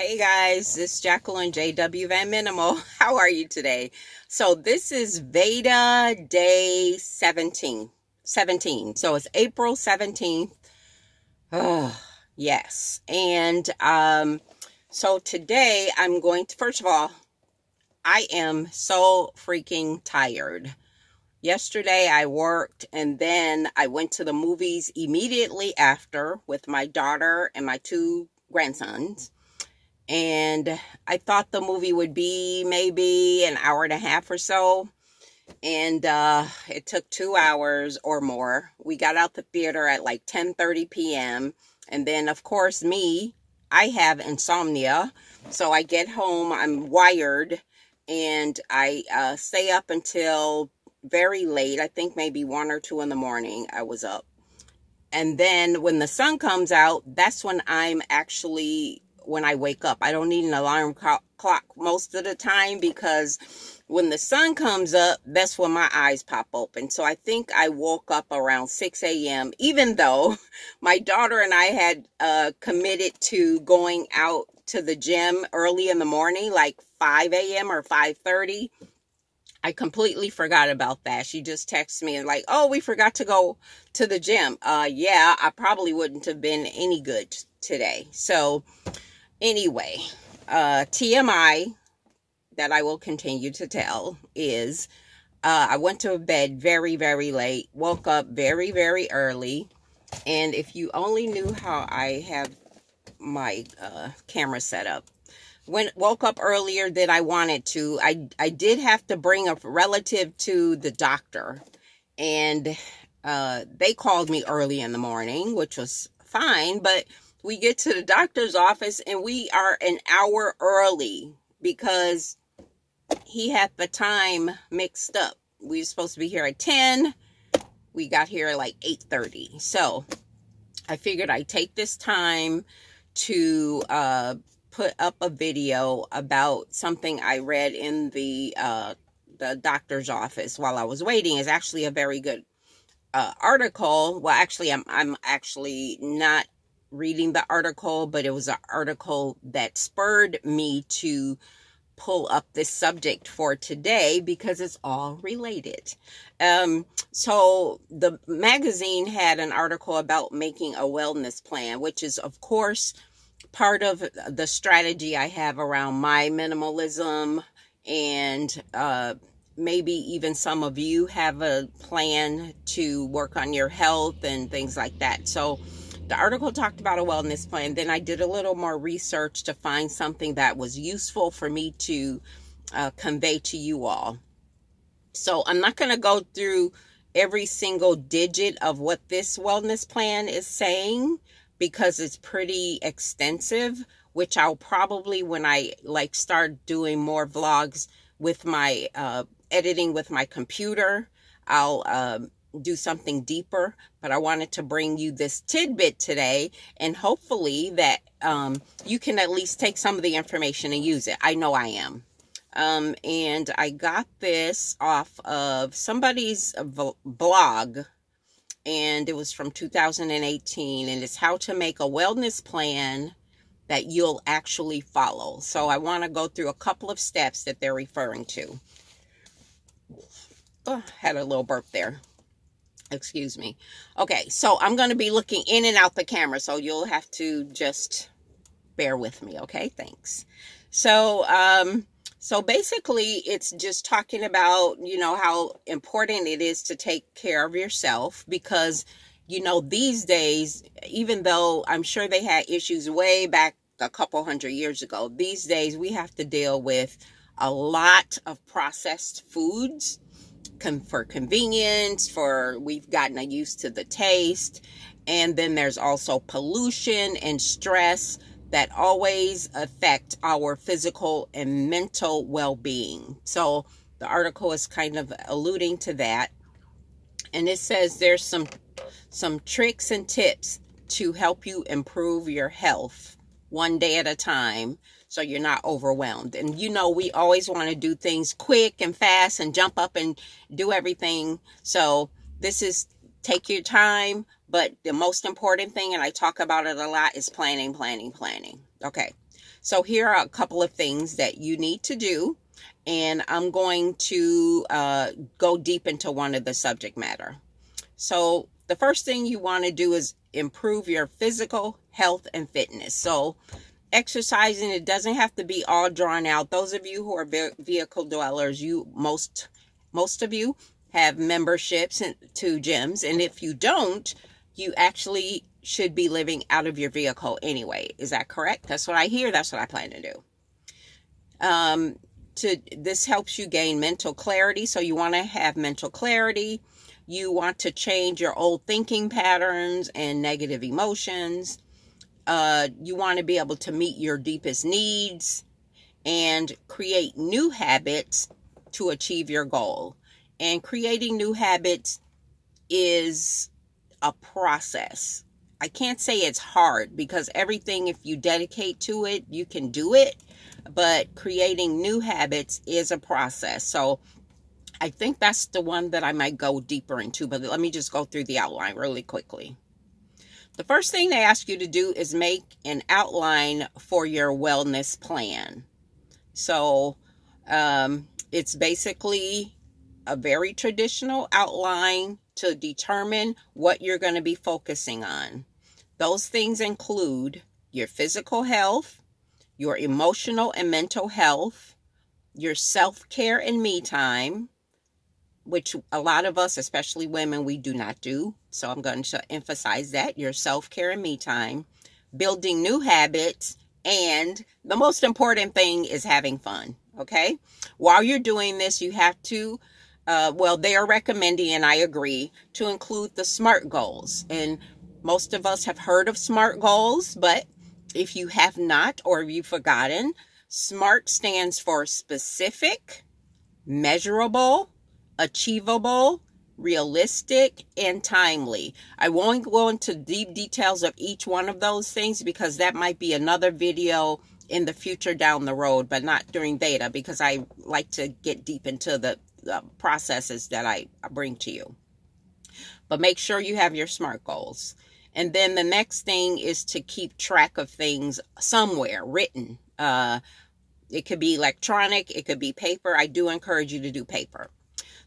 Hey guys, this is Jacqueline J.W. Van Minimal. How are you today? So this is VEDA day 17. So it's April 17th. Oh, yes. And so today I'm going to, first of all, I am so freaking tired. Yesterday I worked and then I went to the movies immediately after with my daughter and my two grandsons. And I thought the movie would be maybe an hour and a half or so. And it took 2 hours or more. We got out the theater at like 10:30 p.m. And then, of course, I have insomnia. So I get home, I'm wired, and I stay up until very late. I think maybe 1 or 2 in the morning I was up. And then when the sun comes out, that's when when I wake up. I don't need an alarm clock most of the time, because when the sun comes up, that's when my eyes pop open. So I think I woke up around 6 a.m., even though my daughter and I had committed to going out to the gym early in the morning, like 5 a.m. or 5:30. I completely forgot about that. She just texted me and like, oh, we forgot to go to the gym. Yeah, I probably wouldn't have been any good today. So anyway, TMI that I will continue to tell is I went to bed very, very late, woke up very, very early. And if you only knew how I have my camera set up. Woke up earlier than I wanted to. I did have to bring a relative to the doctor, and they called me early in the morning, which was fine, but we get to the doctor's office and we are an hour early because he had the time mixed up. We were supposed to be here at 10. We got here at like 8:30. So I figured I'd take this time to put up a video about something I read in the doctor's office while I was waiting. Is actually a very good article. Well, actually, I'm actually not reading the article, but it was an article that spurred me to pull up this subject for today because it's all related. So the magazine had an article about making a wellness plan, which is, of course, part of the strategy I have around my minimalism, and maybe even some of you have a plan to work on your health and things like that. So the article talked about a wellness plan. Then I did a little more research to find something that was useful for me to convey to you all. So I'm not going to go through every single digit of what this wellness plan is saying, because it's pretty extensive, which I'll probably, when I start doing more vlogs with my editing with my computer, I'll do something deeper. But I wanted to bring you this tidbit today, and hopefully that you can at least take some of the information and use it. I know I am. And I got this off of somebody's blog, and it was from 2018, and it's how to make a wellness plan that you'll actually follow. So I want to go through a couple of steps that they're referring to. Oh, had a little burp there. Excuse me. Okay, so I'm going to be looking in and out the camera, so you'll have to just bear with me, okay? Thanks. So basically, it's just talking about, how important it is to take care of yourself, because, these days, even though I'm sure they had issues way back a couple hundred years ago, these days we have to deal with a lot of processed foods for convenience, we've gotten used to the taste, and then there's also pollution and stress that always affect our physical and mental well-being. So the article is kind of alluding to that. And it says there's some tricks and tips to help you improve your health one day at a time, so you're not overwhelmed. And we always want to do things quick and fast and jump up and do everything. So this is take your time, but the most important thing, and I talk about it a lot, is planning. Okay, So here are a couple of things that you need to do, and I'm going to go deep into one of the subject matter. So the first thing you want to do is improve your physical health and fitness. So exercising, it doesn't have to be all drawn out. Those of you who are vehicle dwellers, most of you have memberships to gyms, and if you don't, you actually should be living out of your vehicle anyway. Is that correct? That's what I hear. That's what I plan to do. This helps you gain mental clarity. So you want to have mental clarity. You want to change your old thinking patterns and negative emotions. You want to be able to meet your deepest needs and create new habits to achieve your goal. And creating new habits is a process. I can't say it's hard, because everything, if you dedicate to it, you can do it. But creating new habits is a process. So I think that's the one that I might go deeper into. But let me just go through the outline really quickly. The first thing they ask you to do is make an outline for your wellness plan. So it's basically a very traditional outline to determine what you're going to be focusing on. Those things include your physical health, your emotional and mental health, your self-care and me time, which a lot of us, especially women, we do not do. So I'm going to emphasize that, your self-care and me time, building new habits, and the most important thing is having fun, okay? While you're doing this, you have to, they are recommending, and I agree, to include the SMART goals. And most of us have heard of SMART goals, but if you have not or you've forgotten, SMART stands for specific, measurable, achievable, realistic, and timely. I won't go into deep details of each one of those things, because that might be another video in the future down the road, but not during VEDA, because I like to get deep into the processes that I bring to you. But make sure you have your SMART goals. And then the next thing is to keep track of things somewhere, written. It could be electronic, it could be paper. I do encourage you to do paper.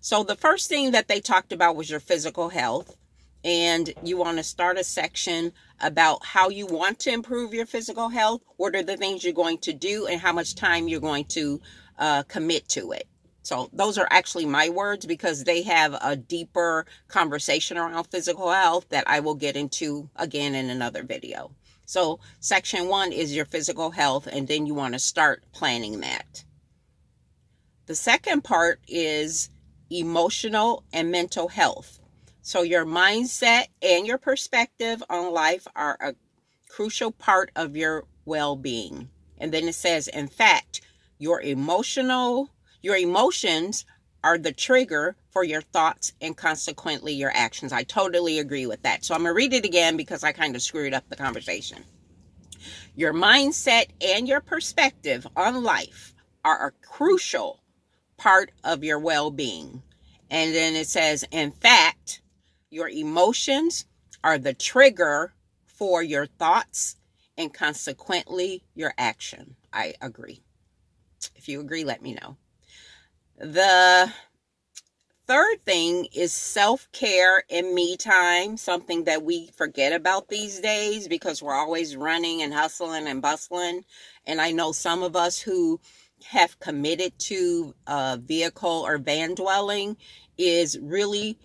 So the first thing that they talked about was your physical health. And you want to start a section about how you want to improve your physical health, what are the things you're going to do, and how much time you're going to commit to it. So those are actually my words, because they have a deeper conversation around physical health that I will get into again in another video. So section 1 is your physical health, and then you want to start planning that. The second part is emotional and mental health. So your mindset and your perspective on life are a crucial part of your well-being. And then it says, in fact, your emotions are the trigger for your thoughts and consequently your actions. I totally agree with that. So I'm going to read it again, because I kind of screwed up the conversation. Your mindset and your perspective on life are a crucial part of your well-being. And then it says, in fact, your emotions are the trigger for your thoughts and consequently your action. I agree. If you agree, let me know. The third thing is self-care and me time, something that we forget about these days because we're always running and hustling and bustling. And I know some of us who have committed to vehicle or van dwelling is really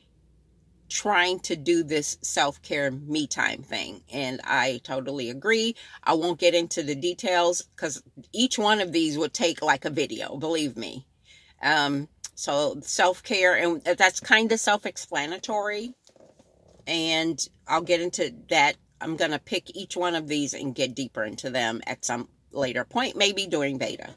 trying to do this self-care me time thing. And I totally agree. I won't get into the details because each one of these would take like a video, believe me. So self-care, and that's kind of self-explanatory, and I'll get into that. I'm going to pick each one of these and get deeper into them at some later point, maybe during VEDA.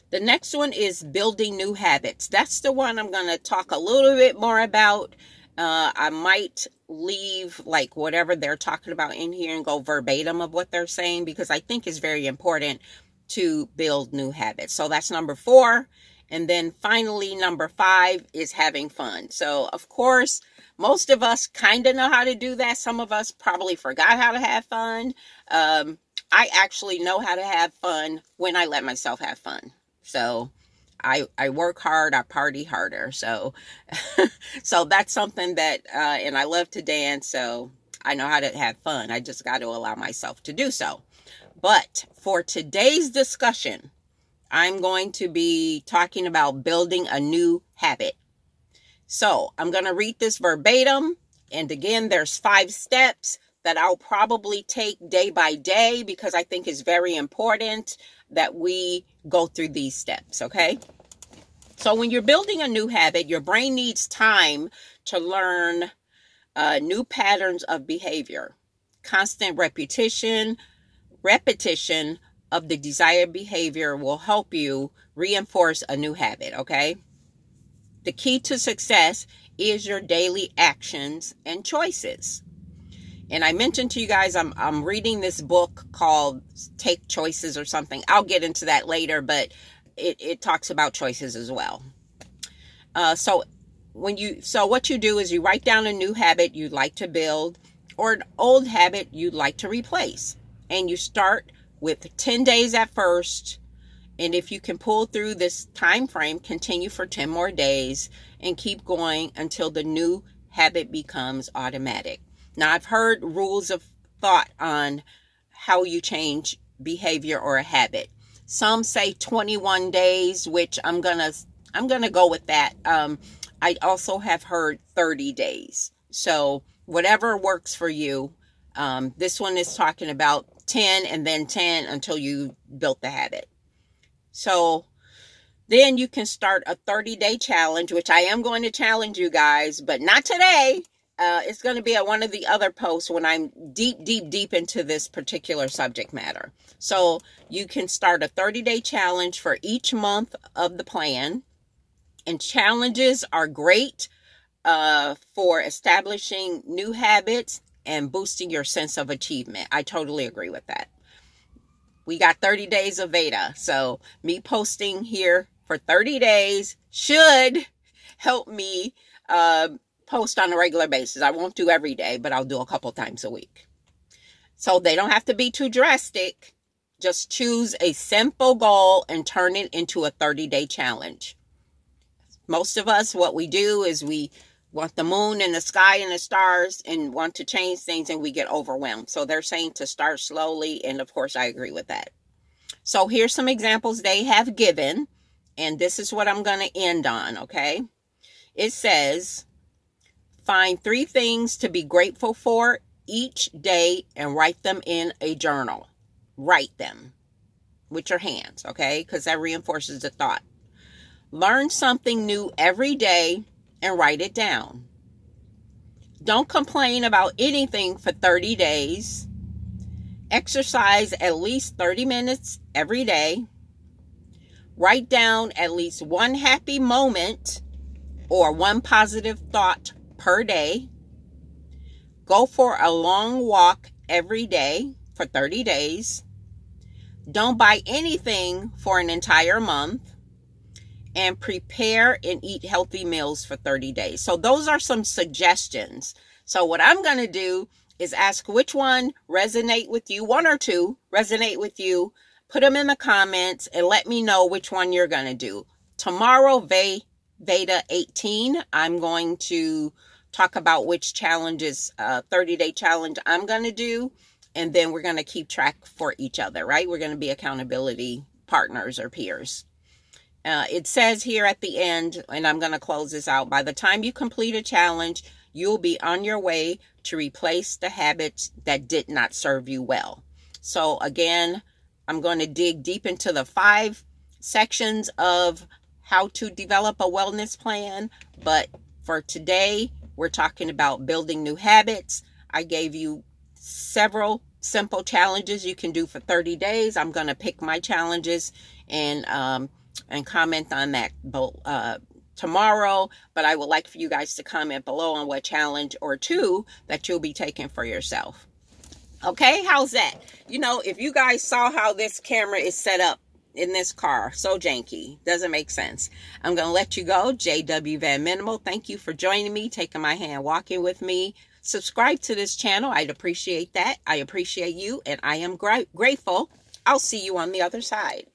The next one is building new habits. That's the one I'm going to talk a little bit more about. I might leave like whatever they're talking about in here and go verbatim of what they're saying, because I think it's very important to build new habits. So that's number 4. And then finally, number 5 is having fun. So of course, most of us kind of know how to do that. Some of us probably forgot how to have fun. I actually know how to have fun when I let myself have fun. So I work hard, I party harder. So, so that's something that, and I love to dance. So I know how to have fun. I just got to allow myself to do so. But for today's discussion, I'm going to be talking about building a new habit. So I'm going to read this verbatim. And again, there's 5 steps that I'll probably take day by day because I think it's very important that we go through these steps, okay? So when you're building a new habit, your brain needs time to learn new patterns of behavior. Constant repetition of the desired behavior will help you reinforce a new habit, okay? The key to success is your daily actions and choices. And I mentioned to you guys, I'm reading this book called Take Choices or something. I'll get into that later, but it talks about choices as well. So what you do is you write down a new habit you'd like to build or an old habit you'd like to replace. And you start with 10 days at first. And if you can pull through this time frame, continue for 10 more days and keep going until the new habit becomes automatic. Now, I've heard rules of thought on how you change behavior or a habit. Some say 21 days, which I'm gonna go with that. I also have heard 30 days. So whatever works for you. This one is talking about 10 and then 10 until you built the habit. So then you can start a 30-day challenge, which I am going to challenge you guys, but not today. It's going to be at one of the other posts when I'm deep into this particular subject matter. So you can start a 30-day challenge for each month of the plan. And challenges are great for establishing new habits and boosting your sense of achievement. I totally agree with that. We got 30 days of VEDA. So me posting here for 30 days should help me post on a regular basis. I won't do every day, but I'll do a couple times a week. So they don't have to be too drastic. Just choose a simple goal and turn it into a 30-day challenge. Most of us, what we do is we want the moon and the sky and the stars and want to change things and we get overwhelmed. So they're saying to start slowly. And of course, I agree with that. So here's some examples they have given. And this is what I'm going to end on, okay? It says, find 3 things to be grateful for each day and write them in a journal. Write them with your hands, okay? Because that reinforces the thought. Learn something new every day and write it down. Don't complain about anything for 30 days. Exercise at least 30 minutes every day. Write down at least 1 happy moment or 1 positive thought per day. Go for a long walk every day for 30 days. Don't buy anything for an entire month. And prepare and eat healthy meals for 30 days. So those are some suggestions. So what I'm going to do is ask which one resonate with you, 1 or 2 resonate with you. Put them in the comments and let me know which one you're going to do. Tomorrow, VEDA 18, I'm going to talk about which challenges, 30-day challenge I'm going to do. And then we're going to keep track for each other, right? We're going to be accountability partners or peers. It says here at the end, and I'm going to close this out, by the time you complete a challenge, you'll be on your way to replace the habits that did not serve you well. So again, I'm going to dig deep into the 5 sections of how to develop a wellness plan. But for today, we're talking about building new habits. I gave you several simple challenges you can do for 30 days. I'm going to pick my challenges and comment on that tomorrow, but I would like for you guys to comment below on what challenge or 2 that you'll be taking for yourself. Okay, how's that? You know, if you guys saw how this camera is set up in this car, so janky, doesn't make sense. I'm going to let you go. JW Van Minimal, thank you for joining me, taking my hand, walking with me. Subscribe to this channel. I'd appreciate that. I appreciate you, and I am grateful. I'll see you on the other side.